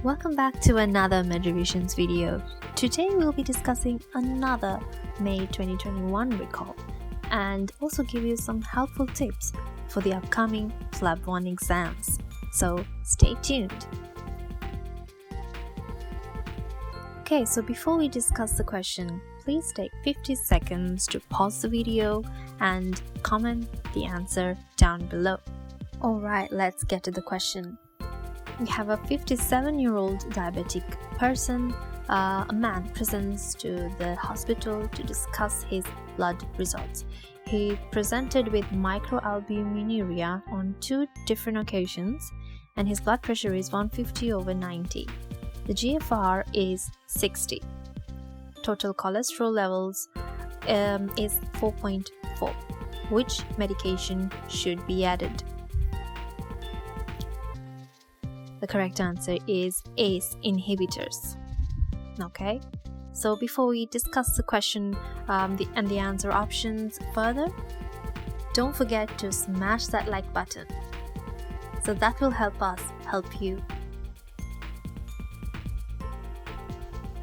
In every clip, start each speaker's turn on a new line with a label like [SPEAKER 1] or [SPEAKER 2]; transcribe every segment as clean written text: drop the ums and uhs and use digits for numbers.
[SPEAKER 1] Welcome back to another MedRevisions video. Today we'll be discussing another May 2021 recall and also give you some helpful tips for the upcoming PLAB 1 exams. So stay tuned. Okay, so before we discuss the question, please take 50 seconds to pause the video and comment the answer down below. Alright, let's get to the question. We have a 57-year-old diabetic person. A man presents to the hospital to discuss his blood results. He presented with microalbuminuria on 2 different occasions and his blood pressure is 150/90. The GFR is 60. Total cholesterol levels is 4.4. Which medication should be added? The correct answer is ACE inhibitors. Okay, so before we discuss the question and the answer options further, don't forget to smash that like button. So that will help us help you.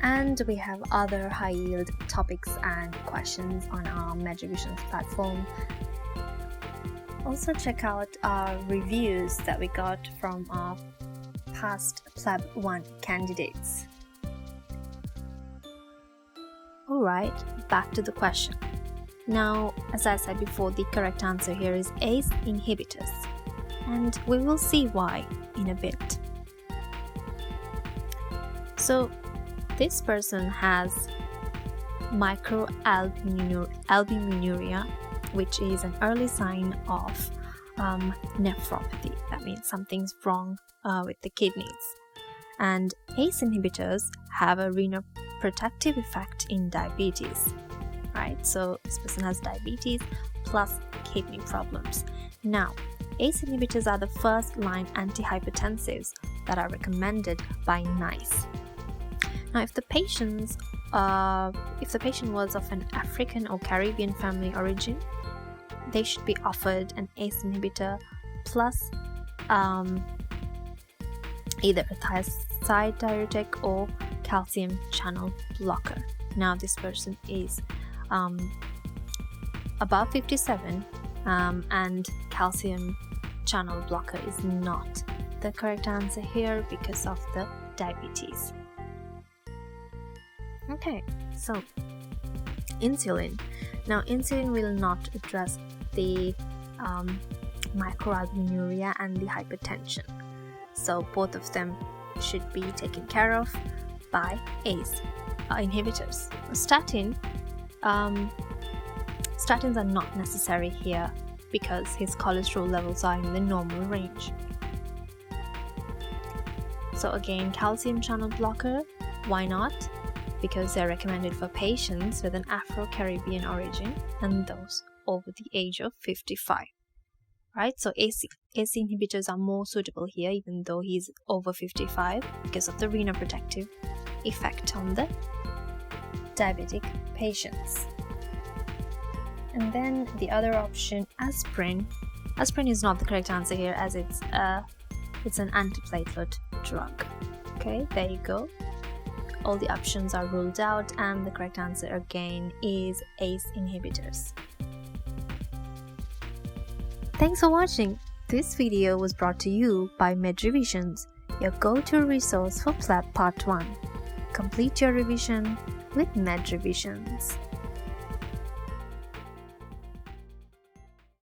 [SPEAKER 1] And we have other high-yield topics and questions on our MedRevisions platform. Also check out our reviews that we got from our past PLAB 1 candidates. Alright, back to the question. Now, as I said before, the correct answer here is ACE inhibitors, and we will see why in a bit. So, this person has microalbuminuria, which is an early sign of nephropathy. That means something's wrong with the kidneys. And ACE inhibitors have a renoprotective effect in diabetes, right? So this person has diabetes plus kidney problems. Now, ACE inhibitors are the first-line antihypertensives that are recommended by NICE. Now, if the patient was of an African or Caribbean family origin, they should be offered an ACE inhibitor plus either a thiazide diuretic or calcium channel blocker. Now, this person is above 57 and calcium channel blocker is not the correct answer here because of the diabetes. Okay, so insulin. Now, insulin will not address the microalbuminuria and the hypertension. So both of them should be taken care of by ACE inhibitors. Statins are not necessary here because his cholesterol levels are in the normal range. So again, calcium channel blocker, why not? Because they're recommended for patients with an Afro-Caribbean origin and those over the age of 55. Right, so ACE inhibitors are more suitable here even though he's over 55 because of the renoprotective effect on the diabetic patients. And then the other option, aspirin. Aspirin is not the correct answer here as it's an antiplatelet drug. Okay, there you go. All the options are ruled out and the correct answer again is ACE inhibitors. Thanks for watching. This video was brought to you by MedRevisions, your go-to resource for PLAB Part 1. Complete your revision with MedRevisions.